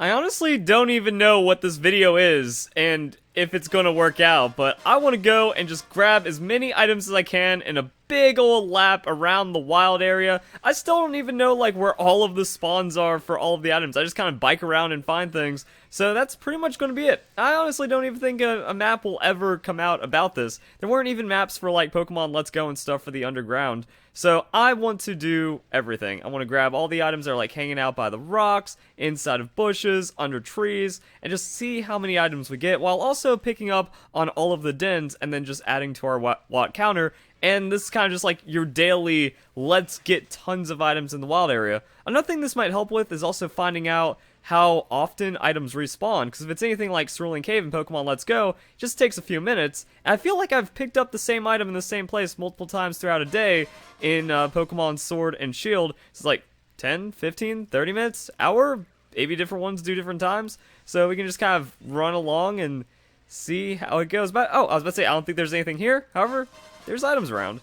I honestly don't even know what this video is and if it's gonna work out, but I want to go and just grab as many items as I can in a big old lap around the wild area. I still don't even know like where all of the spawns are for all of the items. I just kind of bike around and find things. So that's pretty much going to be it. I honestly don't even think a map will ever come out about this. There weren't even maps for like Pokemon Let's Go and stuff for the underground. So I want to do everything. I want to grab all the items that are like hanging out by the rocks, inside of bushes, under trees, and just see how many items we get while also picking up on all of the dens and then just adding to our watt counter. And this is kind of just like your daily, let's get tons of items in the wild area. Another thing this might help with is also finding out how often items respawn, because if it's anything like Cerulean Cave in Pokemon Let's Go, it just takes a few minutes. And I feel like I've picked up the same item in the same place multiple times throughout a day in Pokemon Sword and Shield. It's like 10, 15, 30 minutes, hour, maybe different ones do different times. So we can just kind of run along and see how it goes. But oh, I was about to say, I don't think there's anything here. However, there's items around.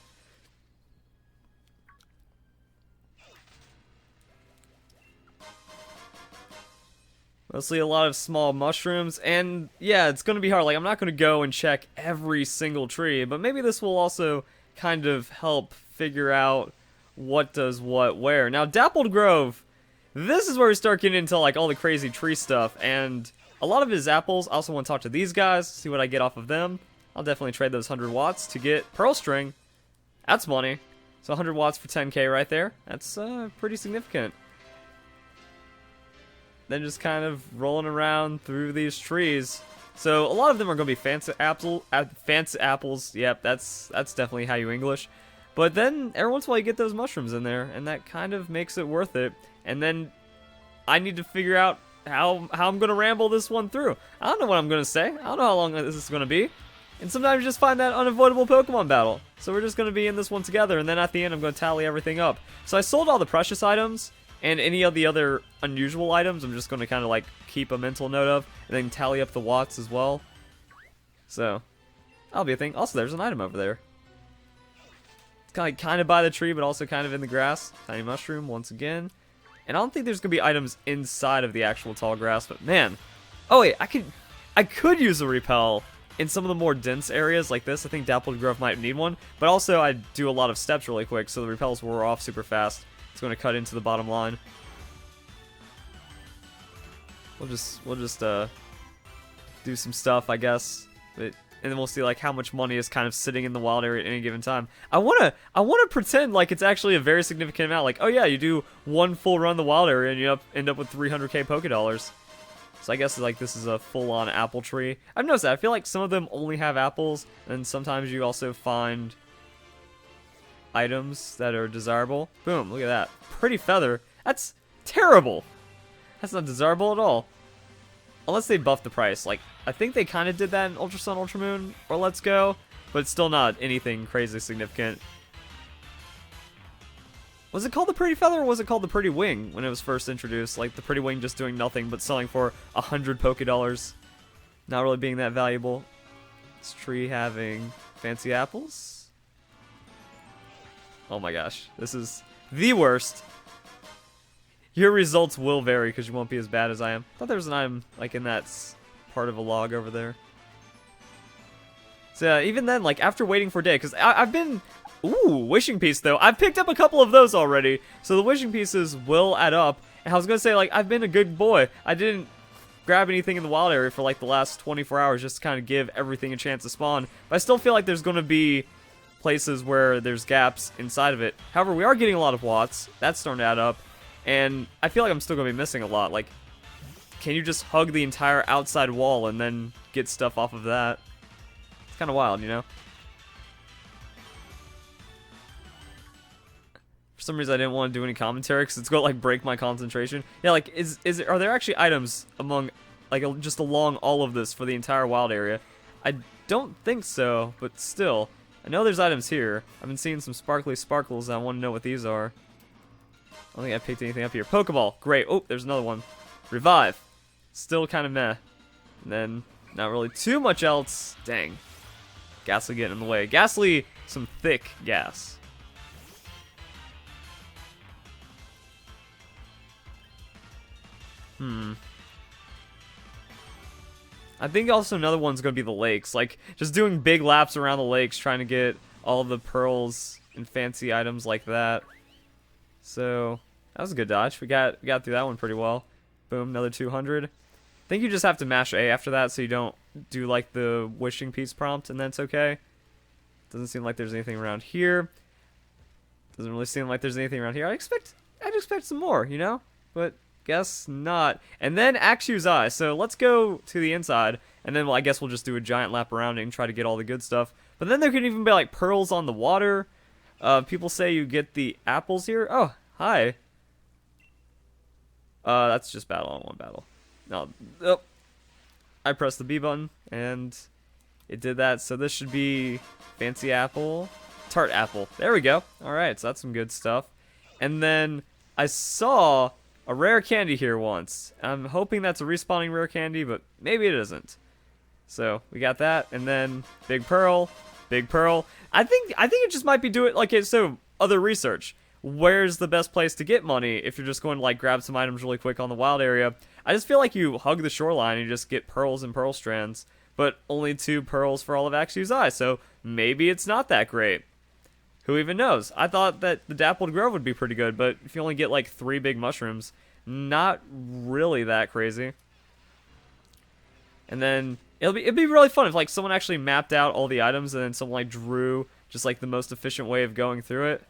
Mostly a lot of small mushrooms, and yeah, it's going to be hard. Like, I'm not going to go and check every single tree, but maybe this will also kind of help figure out what does what where. Now, Dappled Grove, this is where we start getting into, like, all the crazy tree stuff, and a lot of his apples. I also want to talk to these guys, see what I get off of them. I'll definitely trade those 100 watts to get Pearl String. That's money. So 100 watts for 10k right there. That's pretty significant. Then just kind of rolling around through these trees. So a lot of them are going to be fancy apples. Yep, that's definitely how you English. But then every once in a while you get those mushrooms in there, and that kind of makes it worth it. And then I need to figure out how I'm going to ramble this one through. I don't know what I'm going to say. I don't know how long this is going to be. And sometimes you just find that unavoidable Pokemon battle. So we're just going to be in this one together, and then at the end I'm going to tally everything up. So I sold all the precious items. And any of the other unusual items, I'm just going to kind of like keep a mental note of, and then tally up the watts as well. So, that'll be a thing. Also, there's an item over there. It's kind of by the tree, but also kind of in the grass. Tiny mushroom, once again. And I don't think there's going to be items inside of the actual tall grass, but man. Oh wait, I could use a repel in some of the more dense areas like this. I think Dappled Grove might need one. But also, I do a lot of steps really quick, so the repels will wear off super fast. It's going to cut into the bottom line. We'll just do some stuff, I guess, and then we'll see like how much money is kind of sitting in the wild area at any given time. I wanna pretend like it's actually a very significant amount. Like, oh yeah, you do one full run the wild area and you end up with 300k Pokédollars. So I guess like this is a full-on apple tree. I've noticed that. I feel like some of them only have apples, and sometimes you also find items that are desirable. Boom, look at that. Pretty feather. That's terrible. That's not desirable at all. Unless they buff the price. Like, I think they kind of did that in Ultra Sun, Ultra Moon, or Let's Go, but it's still not anything crazy significant. Was it called the Pretty Feather, or was it called the Pretty Wing when it was first introduced? Like, the Pretty Wing just doing nothing but selling for 100 Pokédollars. Not really being that valuable. This tree having fancy apples. Oh my gosh, this is the worst. Your results will vary because you won't be as bad as I am. I thought there was an item like in that part of a log over there. So even then, like after waiting for a day, because I've been, ooh, wishing piece though. I've picked up a couple of those already, so the wishing pieces will add up. And I was gonna say like I've been a good boy. I didn't grab anything in the wild area for like the last 24 hours just to kind of give everything a chance to spawn. But I still feel like there's gonna be places where there's gaps inside of it. However, we are getting a lot of watts. That's starting to add up. And I feel like I'm still going to be missing a lot. Like, can you just hug the entire outside wall and then get stuff off of that? It's kind of wild, you know? For some reason, I didn't want to do any commentary because it's going to, like, break my concentration. Yeah, like, are there actually items among, like, just along all of this for the entire wild area? I don't think so, but still. I know there's items here. I've been seeing some sparkly sparkles, and I want to know what these are. I don't think I picked anything up here. Pokeball. Great. Oh, there's another one. Revive. Still kind of meh. And then, not really too much else. Dang. Ghastly getting in the way. Ghastly, some thick gas. I think also another one's gonna be the lakes. Like, just doing big laps around the lakes, trying to get all the pearls and fancy items like that. So, that was a good dodge. We got through that one pretty well. Boom, another 200. I think you just have to mash A after that so you don't do, like, the wishing piece prompt, and that's okay. Doesn't seem like there's anything around here. Doesn't really seem like there's anything around here. I'd expect some more, you know? But guess not. And then Axew's Eye. So let's go to the inside, and then I guess we'll just do a giant lap around it and try to get all the good stuff. But then there could even be like pearls on the water. People say you get the apples here. Oh, hi. That's just battle on one battle. No, oh. I pressed the B button and it did that. So this should be fancy apple, tart apple. There we go. All right, so that's some good stuff. And then I saw a rare candy here once. I'm hoping that's a respawning rare candy, but maybe it isn't. So we got that, and then big pearl, big pearl. I think it just might be doing like it. So other research. Where's the best place to get money if you're just going to like grab some items really quick on the wild area? I just feel like you hug the shoreline and you just get pearls and pearl strands, but only 2 pearls for all of Axew's Eye. So maybe it's not that great. Who even knows? I thought that the Dappled Grove would be pretty good, but if you only get like 3 big mushrooms, not really that crazy. And then it'd be really fun if like someone actually mapped out all the items and then someone like drew just like the most efficient way of going through it.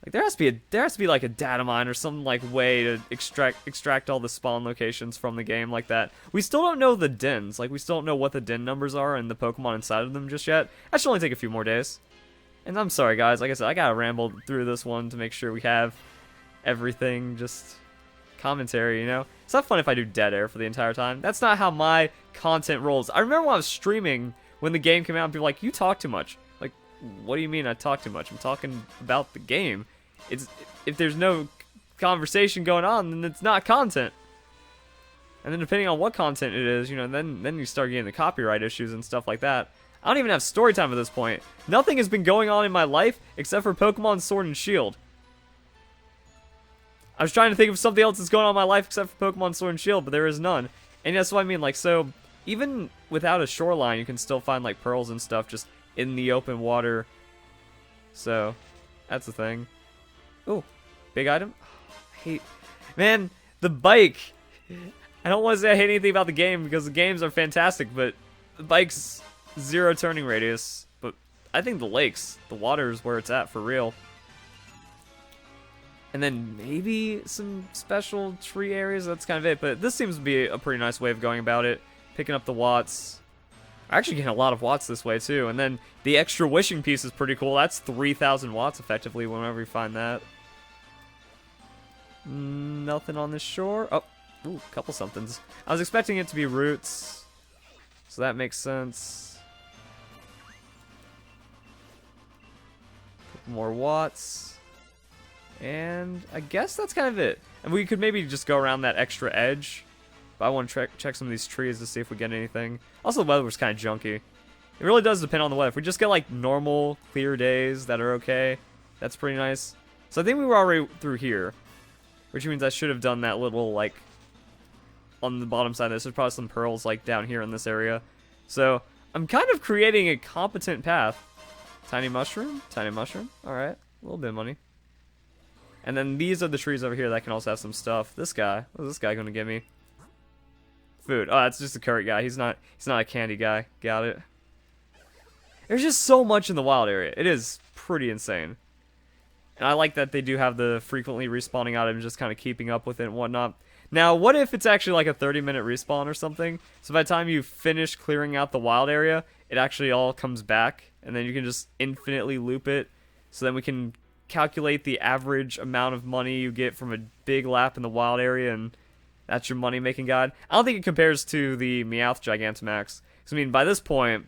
Like there has to be like a data mine or some like way to extract all the spawn locations from the game like that. We still don't know the dens. Like we still don't know what the den numbers are and the Pokemon inside of them just yet. That should only take a few more days. And I'm sorry guys, like I said, I gotta ramble through this one to make sure we have everything, just commentary, you know? It's not fun if I do dead air for the entire time. That's not how my content rolls. I remember when I was streaming when the game came out and people were like, you talk too much. Like, what do you mean I talk too much? I'm talking about the game. If there's no conversation going on, then it's not content. And then depending on what content it is, you know, then you start getting the copyright issues and stuff like that. I don't even have story time at this point. Nothing has been going on in my life except for Pokemon Sword and Shield. I was trying to think of something else that's going on in my life except for Pokemon Sword and Shield, but there is none. And that's what I mean, like, so even without a shoreline, you can still find like pearls and stuff just in the open water. So that's the thing. Oh, big item. Man, the bike. I don't want to say I hate anything about the game because the games are fantastic, but the bike's 0 turning radius. But I think the lakes, the water is where it's at for real. And then maybe some special tree areas, that's kind of it. But this seems to be a pretty nice way of going about it. Picking up the watts. I'm actually getting a lot of watts this way too. And then the extra wishing piece is pretty cool. That's 3,000 watts effectively whenever you find that. Nothing on the shore. Oh, ooh, a couple somethings. I was expecting it to be roots, so that makes sense. Couple more watts. And I guess that's kind of it. And we could maybe just go around that extra edge. But I want to check some of these trees to see if we get anything. Also, the weather was kind of junky. It really does depend on the weather. If we just get like normal, clear days that are okay, that's pretty nice. So I think we were already through here. Which means I should have done that little, like, on the bottom side of this. There's probably some pearls, like, down here in this area. So, I'm kind of creating a competent path. Tiny mushroom. Alright, a little bit of money. And then these are the trees over here that can also have some stuff. This guy. What is this guy going to give me? Food. Oh, that's just a carrot guy. He's not a candy guy. Got it. There's just so much in the wild area. It is pretty insane. And I like that they do have the frequently respawning items just kind of keeping up with it and whatnot. Now, what if it's actually like a 30-minute respawn or something? So by the time you finish clearing out the wild area, it actually all comes back. And then you can just infinitely loop it. So then we can calculate the average amount of money you get from a big lap in the wild area. And that's your money-making guide. I don't think it compares to the Meowth Gigantamax. Because, I mean, by this point,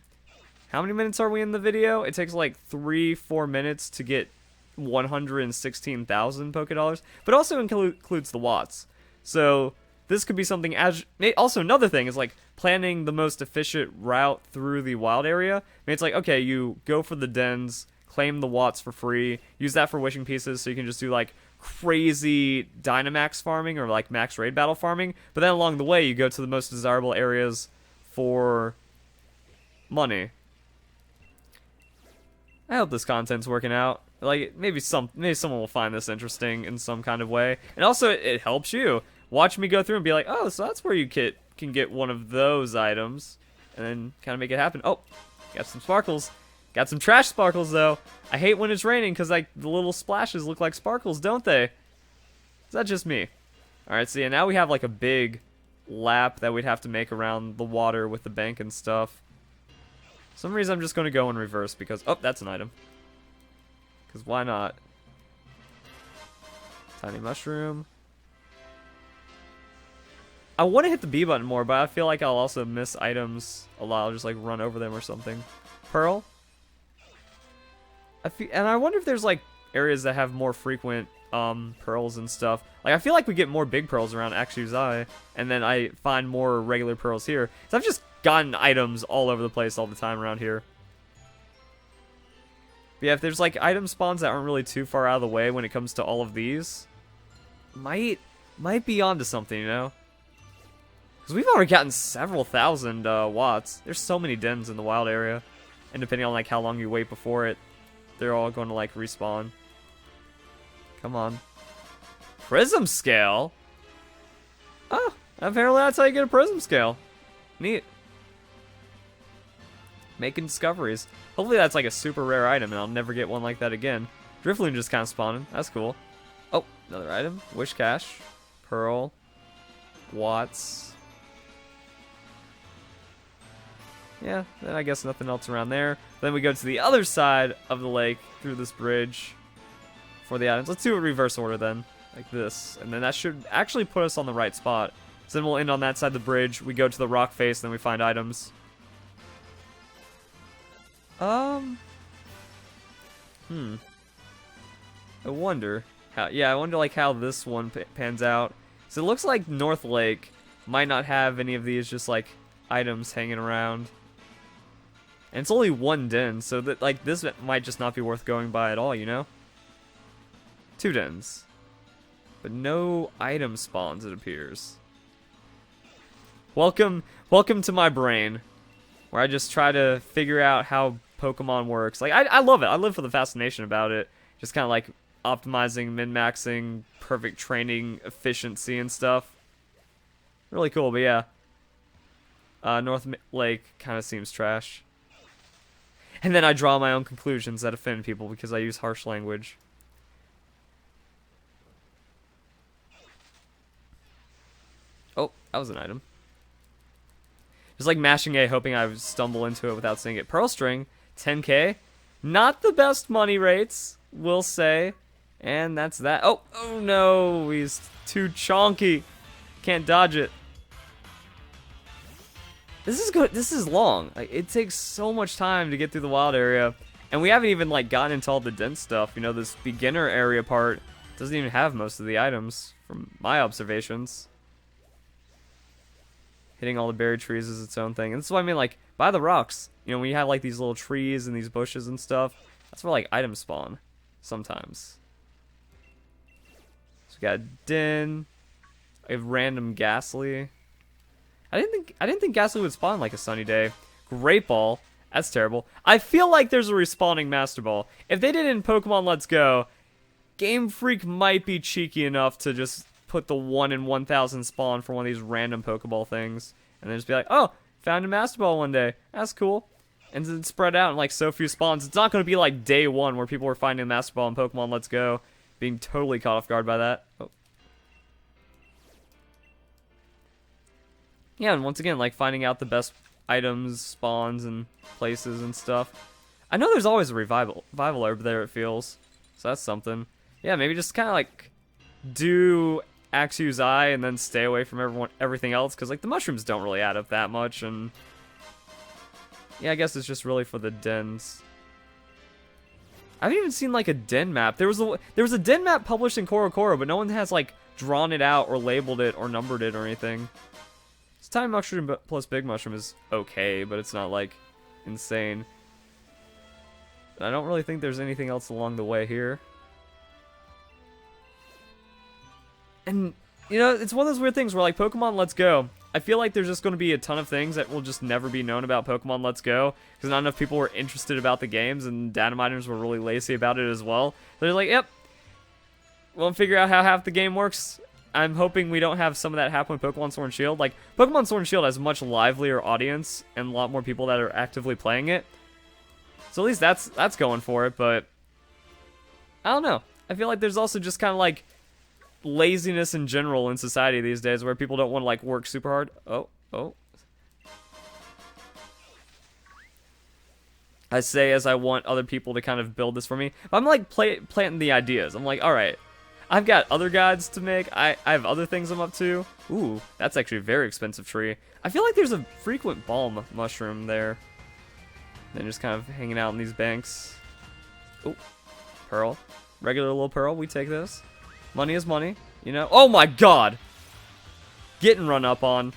how many minutes are we in the video? It takes like 3-4 minutes to get 116,000 Pokédollars, but also includes the watts. So this could be something as also another thing is like planning the most efficient route through the wild area. I mean, it's like, okay, you go for the dens, claim the watts for free, use that for wishing pieces, so you can just do like crazy Dynamax farming or like max raid battle farming, but then along the way you go to the most desirable areas for money. I hope this content's working out. Like, maybe someone will find this interesting in some kind of way. And also, it helps you. Watch me go through and be like, oh, so that's where you can get one of those items. And then kind of make it happen. Oh, got some sparkles. Got some trash sparkles, though. I hate when it's raining because, like, the little splashes look like sparkles, don't they? Is that just me? Alright, so yeah, now we have, like, a big lap that we'd have to make around the water with the bank and stuff. For some reason, I'm just going to go in reverse because... Oh, that's an item. Because why not? Tiny mushroom. I want to hit the B button more, but I feel like I'll also miss items a lot. I'll just, like, run over them or something. Pearl. And I wonder if there's, like, areas that have more frequent pearls and stuff. Like, I feel like we get more big pearls around Axu's Eye, and then I find more regular pearls here. So I've just gotten items all over the place all the time around here. But yeah, if there's, like, item spawns that aren't really too far out of the way when it comes to all of these, might be onto something, you know? Because we've already gotten several thousand watts. There's so many dens in the wild area. And depending on, like, how long you wait before it, they're all going to, like, respawn. Come on. Prism scale? Oh, apparently that's how you get a prism scale. Neat. Making discoveries. Hopefully that's, like, a super rare item, and I'll never get one like that again. Drifloon just kind of spawning. That's cool. Oh, another item. Wish Cache. Pearl. Watts. Yeah, then I guess nothing else around there. Then we go to the other side of the lake through this bridge for the items. Let's do a reverse order then, like this. And then that should actually put us on the right spot. So then we'll end on that side of the bridge. We go to the rock face, then we find items. I wonder how. Yeah, I wonder like how this one pans out. So it looks like North Lake might not have any of these just like items hanging around. And it's only one den, so that like this might just not be worth going by at all, you know? 2 dens. But no item spawns, it appears. Welcome to my brain, where I just try to figure out how Pokemon works. Like, I love it. I live for the fascination about it. Just kind of like optimizing, min-maxing, perfect training, efficiency and stuff. Really cool, but yeah. North Lake kind of seems trash. And then I draw my own conclusions that offend people because I use harsh language. Oh, that was an item. Just like mashing A, hoping I would stumble into it without seeing it. Pearl String, 10k. Not the best money rates, we'll say. And that's that. Oh no, he's too chonky. Can't dodge it. This is good. This is long. Like, it takes so much time to get through the wild area, and we haven't even like gotten into all the dense stuff. You know, this beginner area part doesn't even have most of the items from my observations. Hitting all the berry trees is its own thing, and this is what I mean. Like by the rocks, you know, when you have like these little trees and these bushes and stuff, that's where like items spawn sometimes. So we got Den, a random Ghastly. I didn't think Ghastly would spawn like a sunny day. Great Ball. That's terrible. I feel like there's a respawning Master Ball. If they did it in Pokemon Let's Go, Game Freak might be cheeky enough to just put the 1 in 1,000 spawn for one of these random Pokeball things. And then just be like, oh, found a Master Ball one day. That's cool. And then spread out in like so few spawns. It's not going to be like day 1 where people were finding a Master Ball in Pokemon Let's Go. Being totally caught off guard by that. Oh. Yeah, and once again, like, finding out the best items, spawns, and places and stuff. I know there's always a revival herb there, it feels. So that's something. Yeah, maybe just kind of, like, do Axu's Eye and then stay away from everything else, because, like, the mushrooms don't really add up that much, and... yeah, I guess it's just really for the dens. I haven't even seen, like, a den map. There was a den map published in Korokoro, but no one has, like, drawn it out or labeled it or numbered it or anything. Tiny Mushroom plus Big Mushroom is okay, but it's not, like, insane. I don't really think there's anything else along the way here. And, you know, it's one of those weird things where, like, Pokemon Let's Go, I feel like there's just going to be a ton of things that will just never be known about Pokemon Let's Go, because not enough people were interested about the games, and data miners were really lazy about it as well. They're like, yep, we'll figure out how half the game works. I'm hoping we don't have some of that happen with Pokemon Sword and Shield. Like, Pokemon Sword and Shield has a much livelier audience, and a lot more people that are actively playing it. So at least that's going for it, but I don't know. I feel like there's also just kind of like laziness in general in society these days where people don't want to like work super hard. Oh. I say as I want other people to kind of build this for me. But I'm like planting the ideas. I'm like, all right, I've got other guides to make. I have other things I'm up to. Ooh, that's actually a very expensive tree. I feel like there's a frequent balm mushroom there. Then just kind of hanging out in these banks. Ooh, pearl. Regular little pearl, we take this. Money is money, you know? Oh my god! Getting run up on.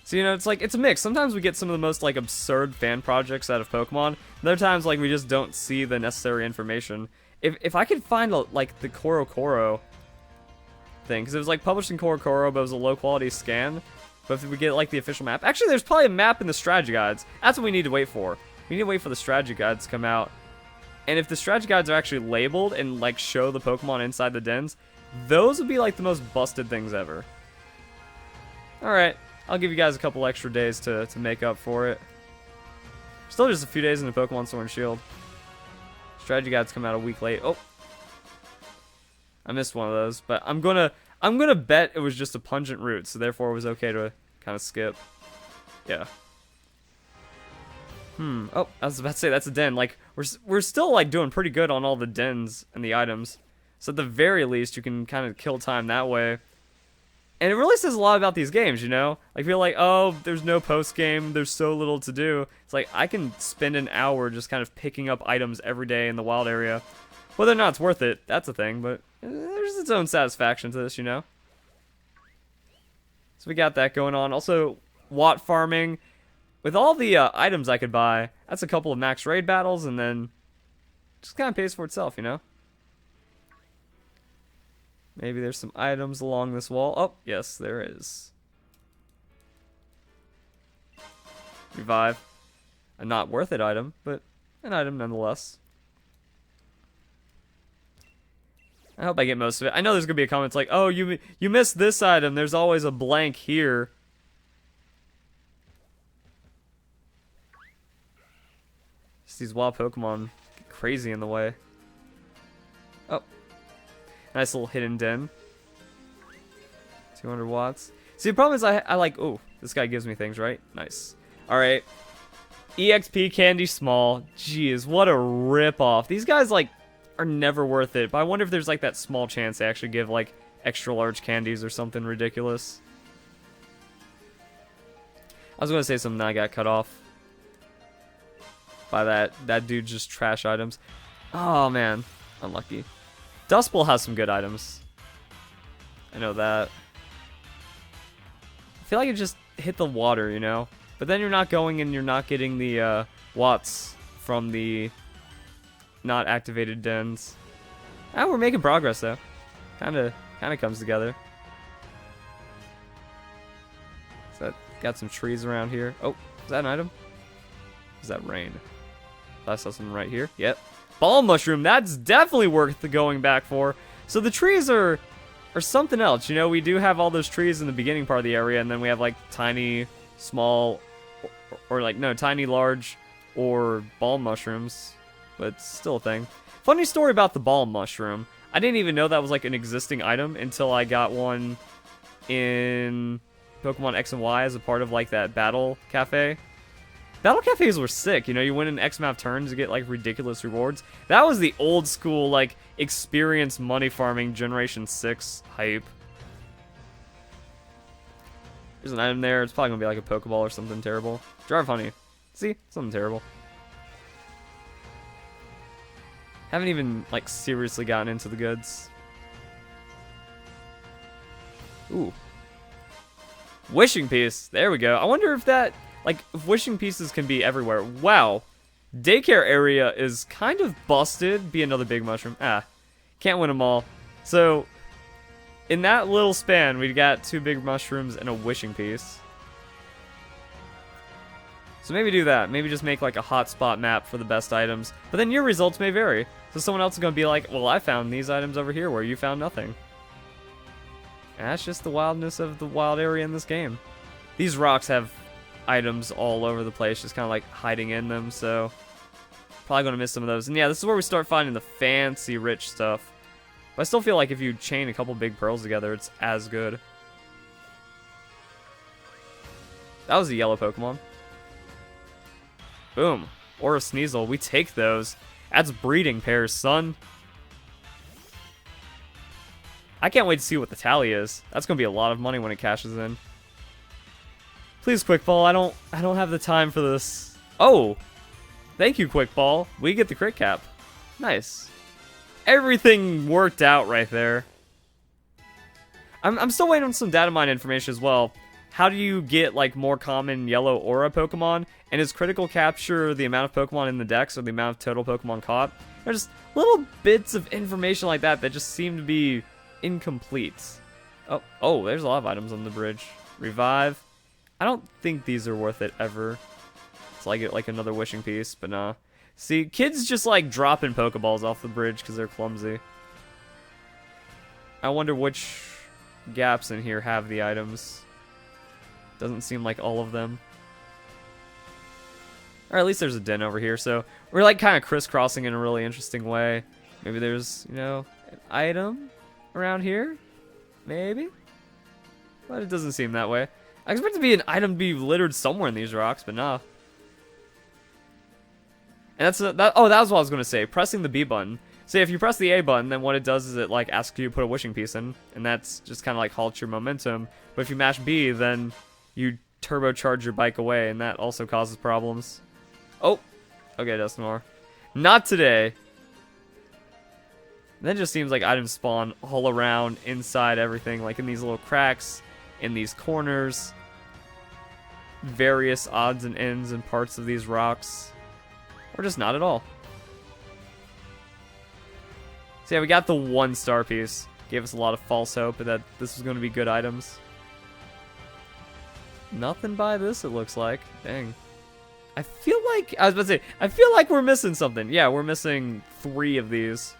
So, you know, it's like, it's a mix. Sometimes we get some of the most, like, absurd fan projects out of Pokemon. Other times, like, we just don't see the necessary information. If I could find, like, the Koro thing, because it was, like, published in Koro, but it was a low-quality scan. But if we get, like, the official map... Actually, there's probably a map in the strategy guides. That's what we need to wait for. We need to wait for the strategy guides to come out. And if the strategy guides are actually labeled and, like, show the Pokemon inside the dens, those would be, like, the most busted things ever. Alright. I'll give you guys a couple extra days to make up for it. Still just a few days into Pokemon Sword and Shield. Strategy guides come out a week late. Oh. I missed one of those, but I'm gonna bet it was just a pungent route, so therefore it was okay to kind of skip. Yeah. Oh, I was about to say that's a den. Like we're still like doing pretty good on all the dens and the items. So at the very least, you can kind of kill time that way. And it really says a lot about these games, you know? I feel like, oh, there's no post game, there's so little to do. It's like I can spend an hour just kind of picking up items every day in the wild area. Whether or not it's worth it, that's a thing, but there's its own satisfaction to this, you know? So we got that going on. Also, Watt farming. With all the items I could buy, that's a couple of max raid battles, and then just kind of pays for itself, you know? Maybe there's some items along this wall. Oh, yes, there is. Revive. A not worth it item, but an item nonetheless. I hope I get most of it. I know there's going to be a comment like, oh, you missed this item. There's always a blank here. Just these wild Pokemon get crazy in the way. Oh. Nice little hidden den. 200 watts. See, the problem is I like... Oh, this guy gives me things, right? Nice. Alright. EXP Candy Small. Jeez, what a rip-off. These guys, like, are never worth it. But I wonder if there's, like, that small chance they actually give, like, extra large candies or something ridiculous. I was going to say something that I got cut off by that dude just trash items. Oh, man. Unlucky. Dust Bowl has some good items. I know that. I feel like it just hit the water, you know? But then you're not going and you're not getting the watts from the not activated dens. Ah, we're making progress though. Kinda comes together. So that got some trees around here. Oh, is that an item? Is that rain? I saw something right here. Yep. Ball mushroom, that's definitely worth the going back for. So the trees are something else. You know, we do have all those trees in the beginning part of the area, and then we have like tiny, small, or like, no, tiny, large, or ball mushrooms. But it's still a thing. Funny story about the ball mushroom. I didn't even know that was like an existing item until I got one in Pokemon X and Y as a part of like that battle cafe. Battle cafes were sick, you know, you win an X amount of turns to get, like, ridiculous rewards. That was the old school, like, experience money farming Generation 6 hype. There's an item there, it's probably gonna be like a Pokeball or something terrible. Jar of honey. See? Something terrible. Haven't even, like, seriously gotten into the goods. Ooh. Wishing piece. There we go. I wonder if that... Like, if wishing pieces can be everywhere. Wow. Daycare area is kind of busted. Be another big mushroom. Can't win them all. So, in that little span, we got 2 big mushrooms and a wishing piece. So maybe do that. Maybe just make like a hotspot map for the best items. But then your results may vary. So someone else is going to be like, well, I found these items over here where you found nothing. And that's just the wildness of the wild area in this game. These rocks have items all over the place, just kind of like hiding in them, so probably going to miss some of those. And yeah, this is where we start finding the fancy, rich stuff. But I still feel like if you chain a couple big pearls together, it's as good. That was a yellow Pokemon. Boom. Or a Sneasel. We take those. That's breeding pairs, son. I can't wait to see what the tally is. That's going to be a lot of money when it cashes in. Please, Quick Ball. I don't have the time for this. Oh! Thank you, Quick Ball. We get the crit cap. Nice. Everything worked out right there. I'm still waiting on some data mine information as well. How do you get like more common yellow aura Pokemon? And is critical capture the amount of Pokemon in the dex or the amount of total Pokemon caught? There's little bits of information like that that just seem to be incomplete. Oh, there's a lot of items on the bridge. Revive. I don't think these are worth it ever. So I get like another wishing piece, but nah. See, kids just like dropping Pokeballs off the bridge because they're clumsy. I wonder which gaps in here have the items. Doesn't seem like all of them. Or at least there's a den over here, so we're like kind of crisscrossing in a really interesting way. Maybe there's, you know, an item around here? Maybe? But it doesn't seem that way. I expect to be an item to be littered somewhere in these rocks, but nah. And that's that was what I was going to say. Pressing the B button. Say if you press the A button, then what it does is it like asks you to put a wishing piece in, and that's just kind of like halts your momentum. But if you mash B, then you turbocharge your bike away, and that also causes problems. Oh, okay, Dusknoir. Not today. Then it just seems like items spawn all around, inside everything, like in these little cracks, in these corners, various odds and ends and parts of these rocks, or just not at all. So yeah, we got the 1-star piece. Gave us a lot of false hope that this was going to be good items. Nothing by this, it looks like. Dang. I feel like, I was about to say, I feel like we're missing something. Yeah, we're missing 3 of these.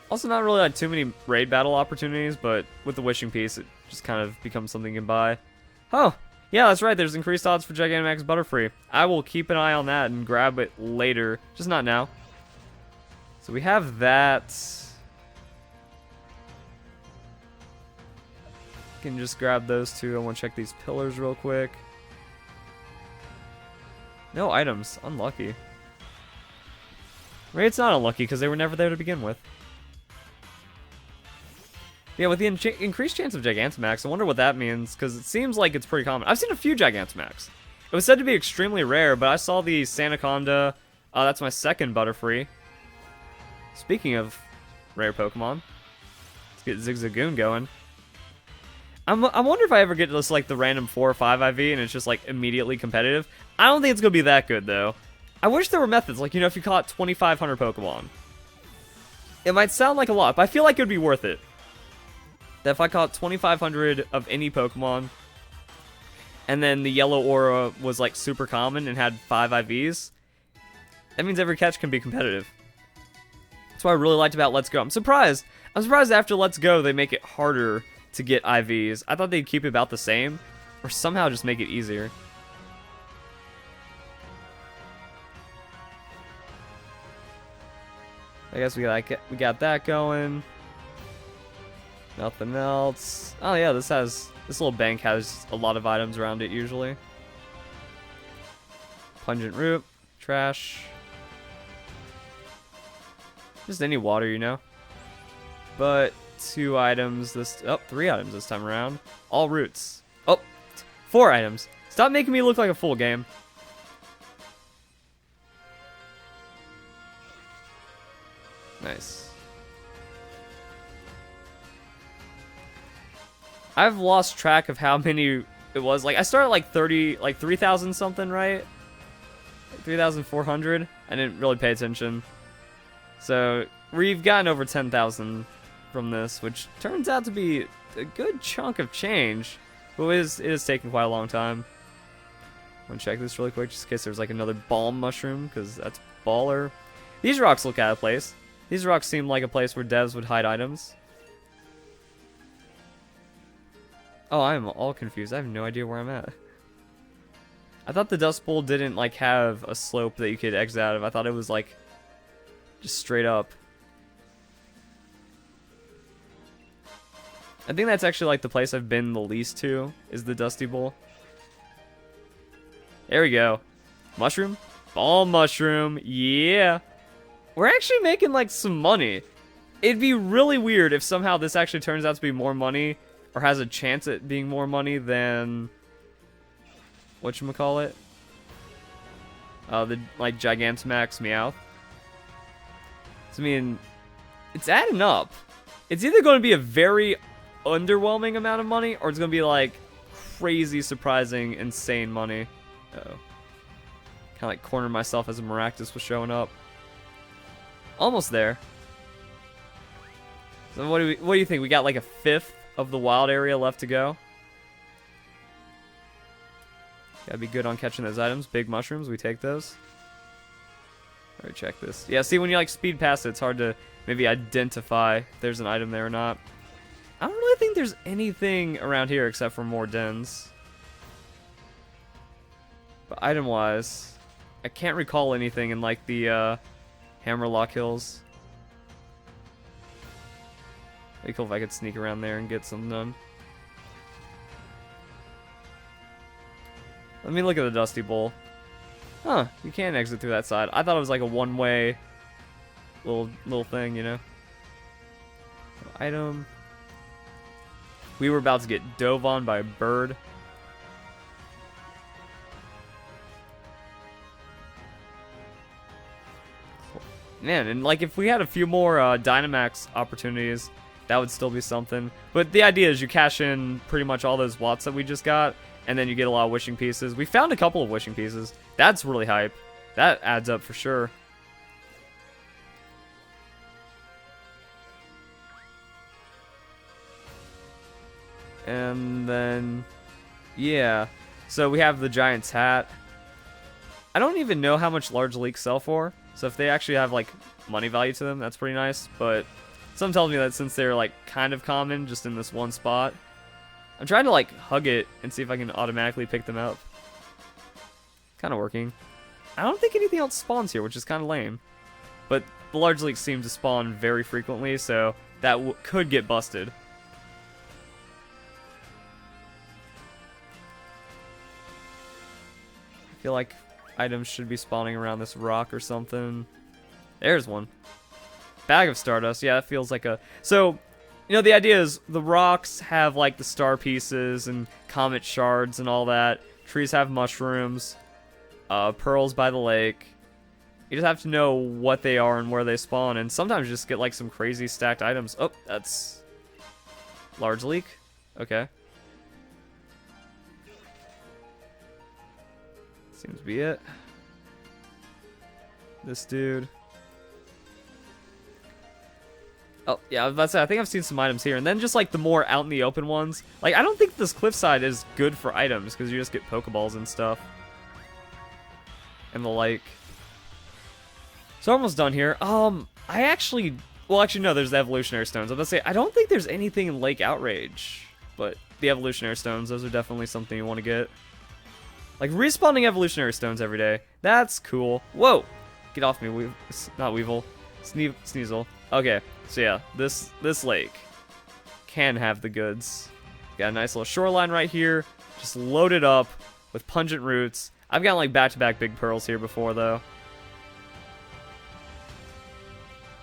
Also, not really like too many raid battle opportunities, but with the wishing piece, it just kind of becomes something you can buy. Oh, yeah, that's right. There's increased odds for Gigantamax Butterfree. I will keep an eye on that and grab it later, just not now. So we have that. Can just grab those 2. I want to check these pillars real quick. No items. Unlucky. Maybe it's not unlucky because they were never there to begin with. Yeah, with the increased chance of Gigantamax, I wonder what that means, because it seems like it's pretty common. I've seen a few Gigantamax. It was said to be extremely rare, but I saw the Sandaconda. That's my 2nd Butterfree. Speaking of rare Pokemon, let's get Zigzagoon going. I wonder if I ever get just like the random 4 or 5 IV and it's just like immediately competitive. I don't think it's going to be that good, though. I wish there were methods, like, you know, if you caught 2,500 Pokemon. It might sound like a lot, but I feel like it would be worth it. That if I caught 2,500 of any Pokemon, and then the yellow aura was like super common and had 5 IVs, that means every catch can be competitive. That's what I really liked about Let's Go. I'm surprised after Let's Go they make it harder to get IVs. I thought they'd keep it about the same, or somehow just make it easier. I guess we got that going. Nothing else. Oh yeah, this little bank has a lot of items around it usually. Pungent root, trash. Just any water, you know. But 2 items this 3 items this time around. All roots. Oh, 4 items. Stop making me look like a full game. Nice. I've lost track of how many it was. Like, I started like 3,000 something, right? 3,400. I didn't really pay attention. So we've gotten over 10,000 from this, which turns out to be a good chunk of change. But it is taking quite a long time. I'm gonna check this really quick just in case there's like another balm mushroom, because that's baller. These rocks look out of place. These rocks seem like a place where devs would hide items. Oh, I'm all confused. I have no idea where I'm at. I thought the Dust Bowl didn't like have a slope that you could exit out of. I thought it was like just straight up. I think that's actually like the place I've been the least to, is the Dusty Bowl. There we go. Mushroom? Ball mushroom. Yeah. We're actually making like some money. It'd be really weird if somehow this actually turns out to be more money, or has a chance at being more money than whatchamacallit? The like Gigantamax Meowth. So, I mean, it's adding up. It's either going to be a very underwhelming amount of money, or it's going to be like crazy, surprising, insane money. Uh-oh. Kind of like cornered myself as a Maractus was showing up. Almost there. So what do you think? We got like a fifth of the wild area left to go. Gotta be good on catching those items. Big mushrooms, we take those. Alright, check this. Yeah, see, when you like speed past it, it's hard to maybe identify if there's an item there or not. I don't really think there's anything around here except for more dens. But item-wise, I can't recall anything in like the Hammerlock Hills. It'd be cool if I could sneak around there and get something done. Let me look at the Dusty Bowl. Huh, you can exit through that side. I thought it was like a one-way little thing, you know? Item. We were about to get dove on by a bird. Man, and like if we had a few more Dynamax opportunities, that would still be something. But the idea is you cash in pretty much all those watts that we just got, and then you get a lot of wishing pieces. We found a couple of wishing pieces. That's really hype. That adds up for sure. And then, yeah. So we have the Giant's Hat. I don't even know how much large leaks sell for. So if they actually have like money value to them, that's pretty nice. But something tells me that since they're like kind of common just in this one spot, I'm trying to like hug it and see if I can automatically pick them up. Kind of working. I don't think anything else spawns here, which is kind of lame. But the large leaks seem to spawn very frequently, so that could get busted. I feel like items should be spawning around this rock or something. There's one. Bag of Stardust. Yeah, that feels like a... So, you know, the idea is the rocks have like the star pieces and comet shards and all that. Trees have mushrooms. Pearls by the lake. You just have to know what they are and where they spawn, and sometimes you just get like some crazy stacked items. Oh, that's large leak. Okay. Seems to be it. This dude. Oh, yeah, I was about to say, I think I've seen some items here. And then just, like, the more out in the open ones. Like, I don't think this cliffside is good for items, because you just get Pokeballs and stuff. And the like. So, almost done here. I actually... Well, actually, no, there's the Evolutionary Stones. I was about to say, I don't think there's anything in Lake Outrage. But the Evolutionary Stones, those are definitely something you want to get. Like, respawning Evolutionary Stones every day. That's cool. Whoa! Get off me, not Weevil. Sneasel. Okay, so yeah, this lake can have the goods. Got a nice little shoreline right here. Just loaded up with pungent roots. I've gotten like back-to-back big pearls here before, though.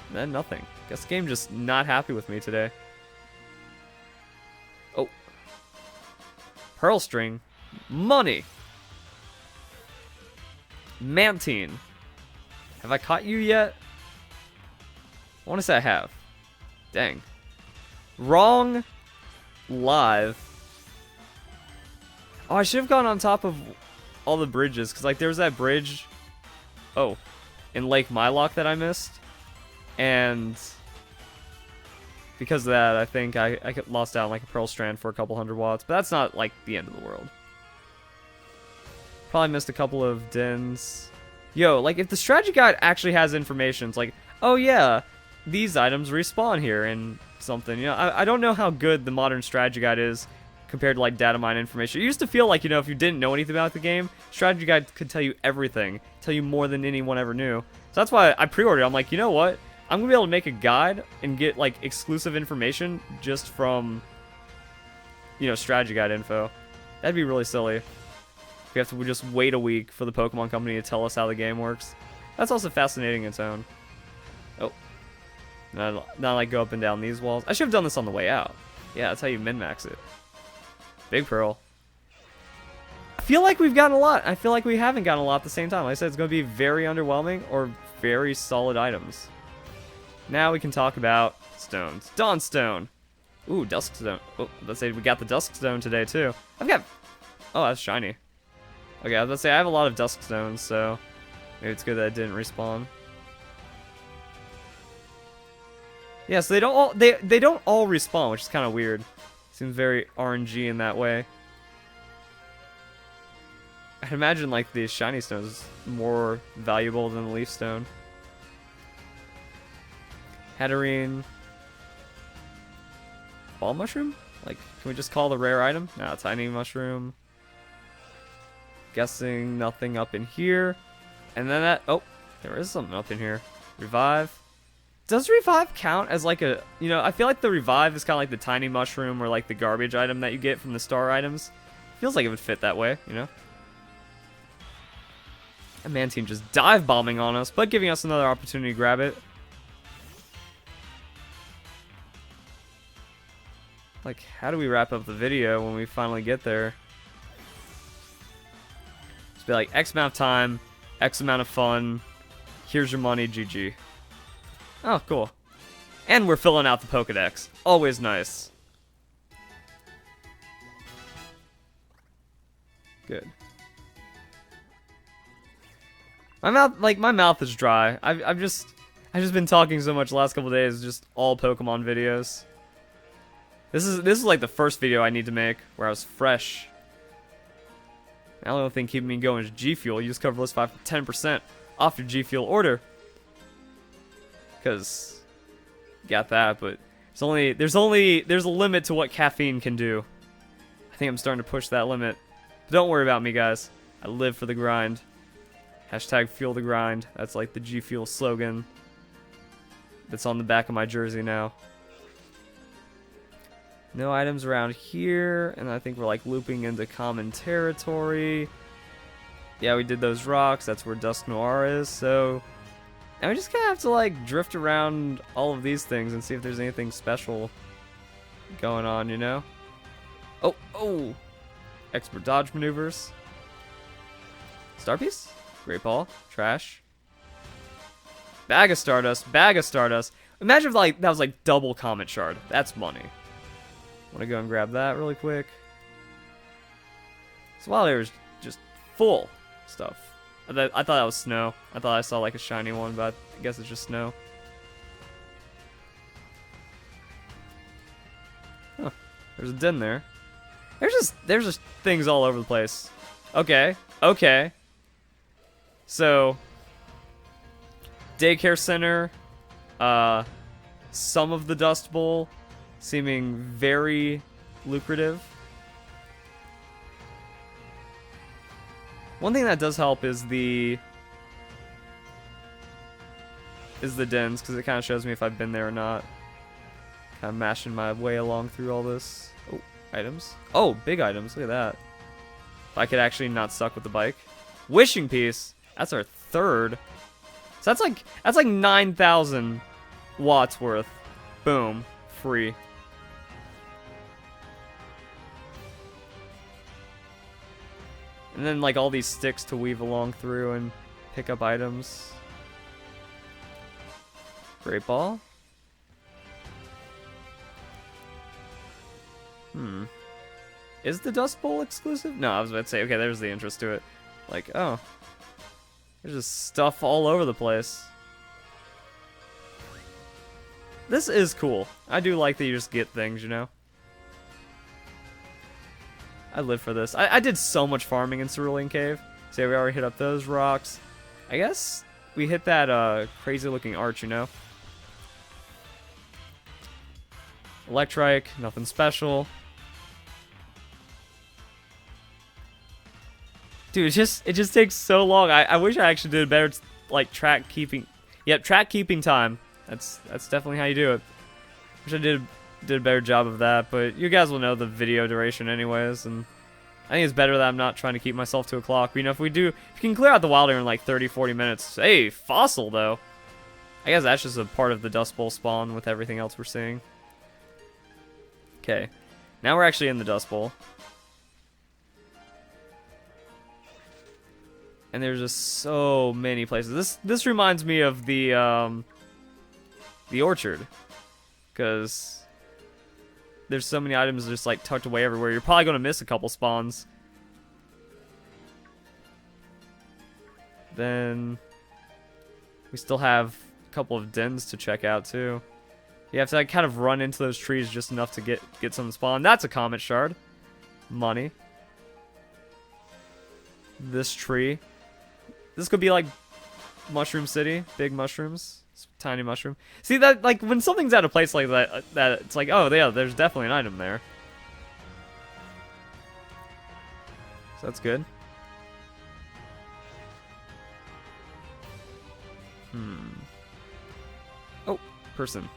And then nothing. Guess the game just not happy with me today. Oh. Pearl string. Money. Mantine. Have I caught you yet? I want to say I have. Dang. Wrong. Live. Oh, I should have gone on top of all the bridges, because like there was that bridge oh, in Lake Mylock that I missed. And because of that, I think I lost out on like a Pearl Strand for a couple 100 watts. But that's not like the end of the world. Probably missed a couple of dens. Yo, like if the strategy guide actually has information, it's like, oh yeah, these items respawn here and something. You know, I don't know how good the modern strategy guide is compared to like data mine information. It used to feel like, you know, if you didn't know anything about the game, strategy guide could tell you everything, tell you more than anyone ever knew. So that's why I pre-ordered. I'm like, you know what? I'm gonna be able to make a guide and get like exclusive information just from, you know, strategy guide info. That'd be really silly. We have to just wait a week for the Pokemon Company to tell us how the game works. That's also fascinating in its own. Oh. Now like go up and down these walls. I should have done this on the way out. Yeah, that's how you min-max it. Big Pearl. I feel like we've gotten a lot. I feel like we haven't gotten a lot at the same time. Like I said, it's going to be very underwhelming or very solid items. Now we can talk about stones. Dawnstone. Ooh, Duskstone. Oh, let's say we got the Duskstone today too. I've got... Oh, that's shiny. Okay, I was about to say I have a lot of Duskstones, so maybe it's good that it didn't respawn. Yeah, so they don't all respawn, which is kind of weird. Seems very RNG in that way. I'd imagine like the shiny stone is more valuable than the leaf stone. Hatterene. Ball mushroom? Like, can we just call the rare item? No, tiny mushroom. Guessing nothing up in here. And then that... Oh, there is something up in here. Revive. Does Revive count as like a... You know, I feel like the Revive is kind of like the tiny mushroom or like the garbage item that you get from the star items. Feels like it would fit that way, you know? That man team just dive bombing on us, but giving us another opportunity to grab it. Like, how do we wrap up the video when we finally get there? Just be like, X amount of time, X amount of fun, here's your money, GG. Oh, cool. And we're filling out the Pokedex. Always nice. Good. My mouth is dry. I've just been talking so much the last couple days, just all Pokemon videos. This is like the first video I need to make where I was fresh. The only thing keeping me going is G Fuel. Use code Verlisify for 10% off your G Fuel order. Cause got that, but there's a limit to what caffeine can do. I think I'm starting to push that limit. But don't worry about me, guys. I live for the grind. Hashtag fuel the grind. That's like the G Fuel slogan that's on the back of my jersey now. No items around here, and I think we're like looping into common territory. Yeah, we did those rocks. That's where Dusk Noir is, so now we just kind of have to like drift around all of these things and see if there's anything special going on, you know? Oh! Expert dodge maneuvers. Star Piece? Great Ball. Trash. Bag of Stardust. Bag of Stardust. Imagine if like that was like double Comet Shard. That's money. Want to go and grab that really quick. So while there's just full stuff. I thought that was snow. I thought I saw like a shiny one, but I guess it's just snow. Huh. There's a den there. There's just things all over the place. Okay. So daycare center, some of the Dust Bowl seeming very lucrative. One thing that does help is the dens, because it kind of shows me if I've been there or not. Kind of mashing my way along through all this. Oh, items. Oh, big items. Look at that. If I could actually not suck with the bike. Wishing Piece. That's our third. So that's like 9,000 watts worth. Boom. Free. And then like all these sticks to weave along through and pick up items. Great Ball. Is the Dust Bowl exclusive? No, I was about to say, okay, there's the interest to it. Like, oh. There's just stuff all over the place. This is cool. I do like that you just get things, you know? I live for this. I did so much farming in Cerulean Cave. So yeah, we already hit up those rocks. I guess we hit that crazy looking arch, you know? Electrike, nothing special. Dude, it just takes so long. I wish I actually did a better like track keeping. Yep, track keeping time. That's definitely how you do it. Wish I did a better job of that, but you guys will know the video duration anyways, and I think it's better that I'm not trying to keep myself to a clock. But, you know, if you can clear out the wild area in like 30-40 minutes. Hey, fossil though. I guess that's just a part of the Dust Bowl spawn with everything else we're seeing. Okay, now we're actually in the Dust Bowl. And there's just so many places. This reminds me of the orchard, because there's so many items just like tucked away everywhere. You're probably gonna miss a couple spawns. Then we still have a couple of dens to check out too. You have to like kind of run into those trees just enough to get some spawn. That's a comet shard. Money. This tree. This could be like Mushroom City, big mushrooms, tiny mushroom. See that, like when something's at a place like that, it's like, oh yeah, there's definitely an item there. So that's good. Oh, person.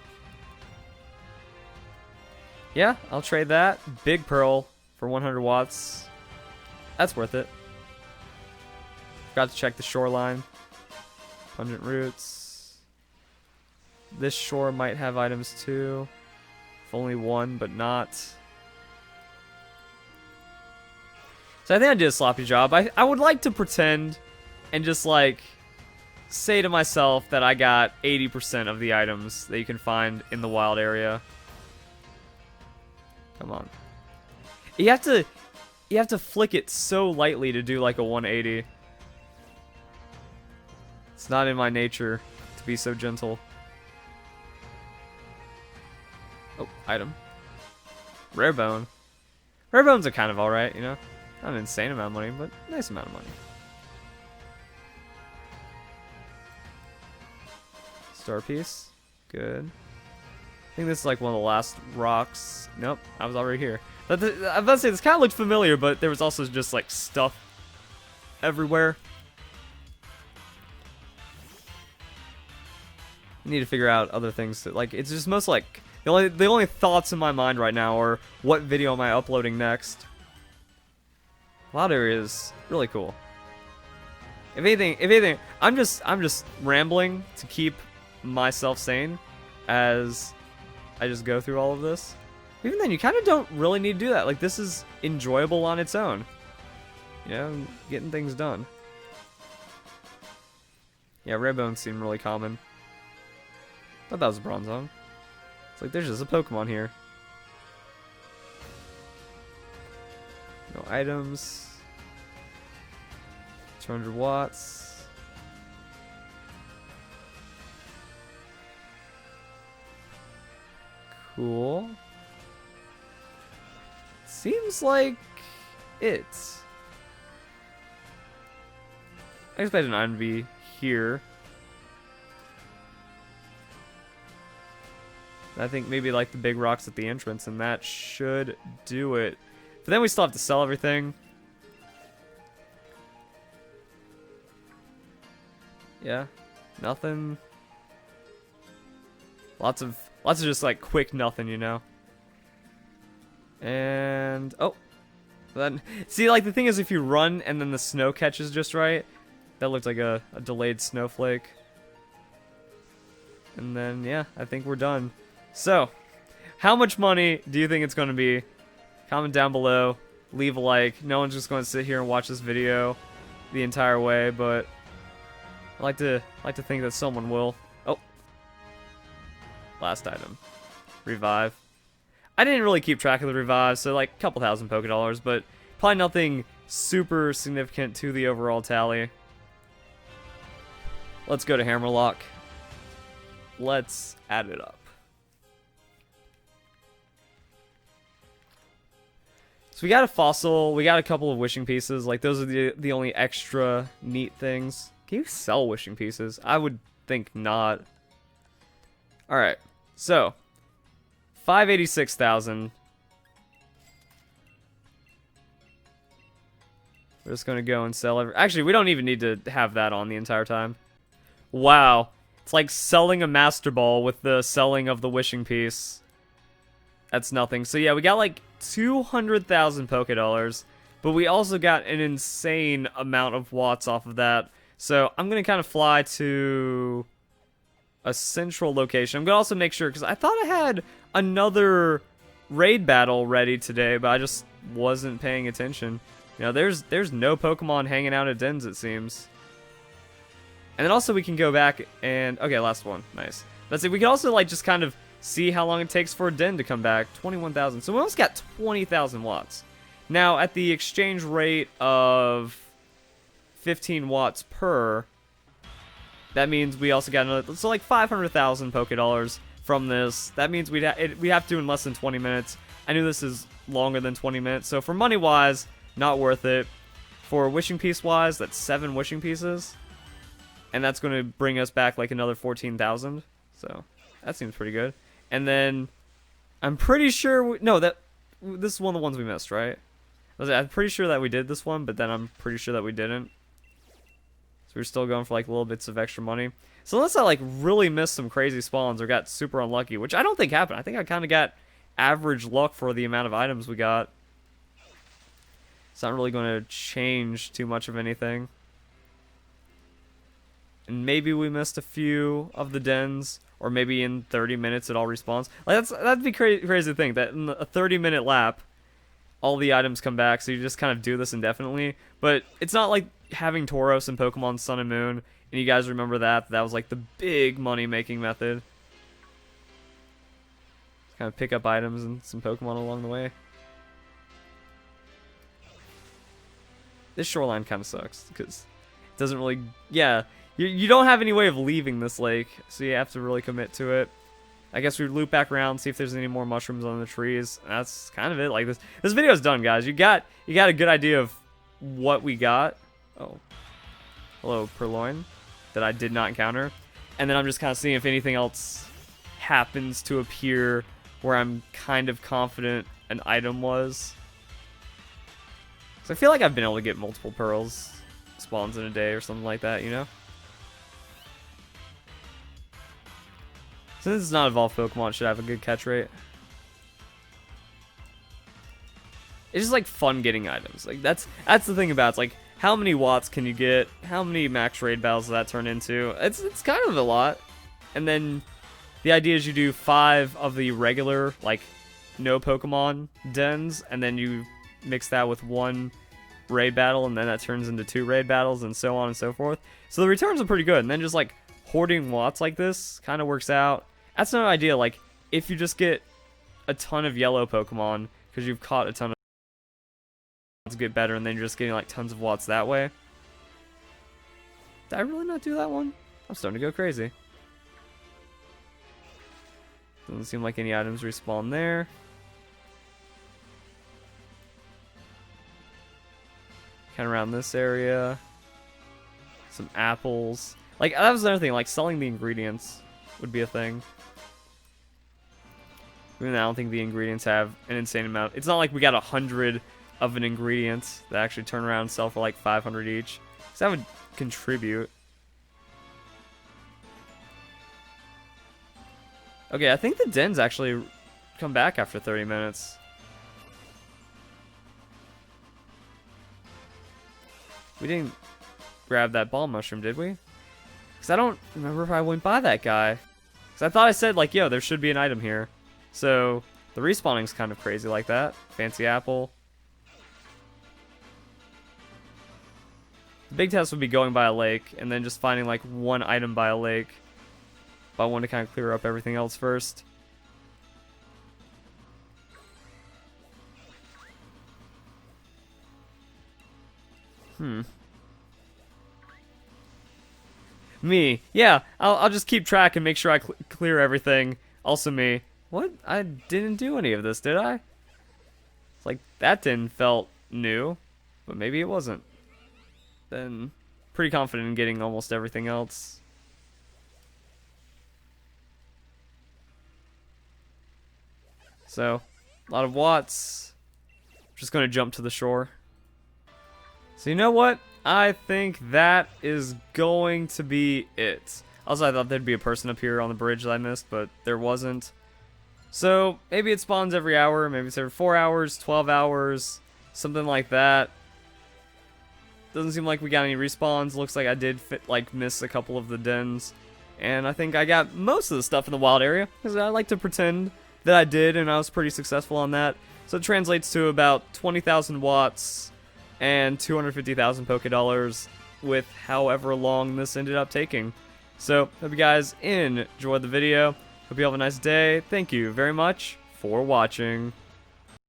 Yeah, I'll trade that. Big pearl for 100 watts. That's worth it. Forgot to check the shoreline. Pungent roots. This shore might have items too. If only one, but not. So I think I did a sloppy job. I would like to pretend and just like say to myself that I got 80% of the items that you can find in the wild area. Come on. You have to flick it so lightly to do like a 180. It's not in my nature to be so gentle. Oh, item. Rare bone. Rare bones are kind of alright, you know? Not an insane amount of money, but nice amount of money. Star piece. Good. I think this is like one of the last rocks. Nope, I was already here. But I'm about to say, this kind of looked familiar, but there was also just like stuff everywhere. I need to figure out other things that, like, it's just most like the only thoughts in my mind right now are what video am I uploading next. Wild area is really cool. If anything, I'm just rambling to keep myself sane as I just go through all of this. Even then, you kind of don't really need to do that. Like, this is enjoyable on its own. You know, getting things done. Yeah, rare bones seem really common. Thought that was a bronze zone. It's like there's just a Pokemon here. No items. 200 watts. Cool. Seems like it. I expect an item to be here. I think maybe like the big rocks at the entrance, and that should do it. But then we still have to sell everything. Yeah, nothing. Lots of just like quick nothing, you know. And oh, then see, like the thing is, if you run and then the snow catches just right, that looked like a delayed snowflake. And then yeah, I think we're done. So, how much money do you think it's going to be? Comment down below. Leave a like. No one's just going to sit here and watch this video the entire way, but I like to think that someone will. Oh, last item, revive. I didn't really keep track of the revives, so like a couple thousand Poké Dollars, but probably nothing super significant to the overall tally. Let's go to Hammerlock. Let's add it up. So we got a fossil, we got a couple of wishing pieces. Like, those are the only extra neat things. Can you sell wishing pieces? I would think not. Alright, so 586,000. We're just gonna go and sell actually, we don't even need to have that on the entire time. Wow. It's like selling a Master Ball with the selling of the wishing piece. That's nothing. So yeah, we got like 200,000 Poké Dollars, but we also got an insane amount of watts off of that. So I'm gonna kind of fly to a central location. I'm gonna also make sure, because I thought I had another raid battle ready today, but I just wasn't paying attention. You know, there's no Pokemon hanging out at dens, it seems. And then also we can go back and... Okay, last one. Nice. Let's see, we can also, like, just kind of see how long it takes for a den to come back. 21,000. So we almost got 20,000 watts. Now, at the exchange rate of 15 watts per, that means we also got another... So, like, 500,000 Poké Dollars from this. That means we have to do in less than 20 minutes. I knew this is longer than 20 minutes. So, for money-wise, not worth it. For wishing piece-wise, that's 7 wishing pieces. And that's going to bring us back like another 14,000. So that seems pretty good. And then I'm pretty sure... this is one of the ones we missed, right? I'm pretty sure that we did this one, but then I'm pretty sure that we didn't. So we're still going for like little bits of extra money. So unless I like really missed some crazy spawns or got super unlucky, which I don't think happened. I think I kind of got average luck for the amount of items we got. It's not really going to change too much of anything. And maybe we missed a few of the dens, or maybe in 30 minutes it all respawns. Like that'd be crazy to think that in a 30-minute lap, all the items come back. So you just kind of do this indefinitely. But it's not like having Tauros in Pokemon Sun and Moon. And you guys remember that was like the big money-making method. Just kind of pick up items and some Pokemon along the way. This shoreline kind of sucks because it doesn't really... Yeah. You don't have any way of leaving this lake, so you have to really commit to it. I guess we loop back around, see if there's any more mushrooms on the trees. That's kind of it. Like this video's done, guys. You got a good idea of what we got. Oh, hello, Purloin, that I did not encounter. And then I'm just kind of seeing if anything else happens to appear where I'm kind of confident an item was. So I feel like I've been able to get multiple pearls spawns in a day or something like that, you know? Since it's not evolved Pokemon, it should have a good catch rate. It's just like fun getting items. Like that's the thing about it. It's like how many watts can you get? How many max raid battles does that turn into? It's kind of a lot. And then the idea is you do 5 of the regular like no Pokemon dens, and then you mix that with 1 raid battle, and then that turns into 2 raid battles, and so on and so forth. So the returns are pretty good. And then just like hoarding watts like this kind of works out. That's no idea. Like, if you just get a ton of yellow Pokemon, because you've caught a ton of watts get better, and then you're just getting, like, tons of watts that way. Did I really not do that one? I'm starting to go crazy. Doesn't seem like any items respawn there. Kind of around this area. Some apples. Like, that was another thing. Like, selling the ingredients would be a thing. Even though I don't think the ingredients have an insane amount. It's not like we got 100 of an ingredient that actually turn around and sell for like 500 each. So that would contribute. Okay, I think the dens actually come back after 30 minutes. We didn't grab that ball mushroom, did we? Because I don't remember if I went by that guy. Because I thought I said, like, yo, there should be an item here. So, the respawning's kind of crazy like that. Fancy apple. The big test would be going by a lake, and then just finding, like, 1 item by a lake. But I want to kind of clear up everything else first. Me. Yeah, I'll just keep track and make sure I clear everything. Also me. What? I didn't do any of this, did I? It's like, that didn't felt new. But maybe it wasn't. Then, pretty confident in getting almost everything else. So, a lot of watts. Just gonna jump to the shore. So you know what? I think that is going to be it. Also, I thought there'd be a person up here on the bridge that I missed, but there wasn't. So, maybe it spawns every hour, maybe it's every 4 hours, 12 hours, something like that. Doesn't seem like we got any respawns. Looks like I did miss a couple of the dens. And I think I got most of the stuff in the wild area, because I like to pretend that I did, and I was pretty successful on that. So it translates to about 20,000 watts and 250,000 Poké Dollars with however long this ended up taking. So, hope you guys enjoyed the video. Hope you have a nice day. Thank you very much for watching.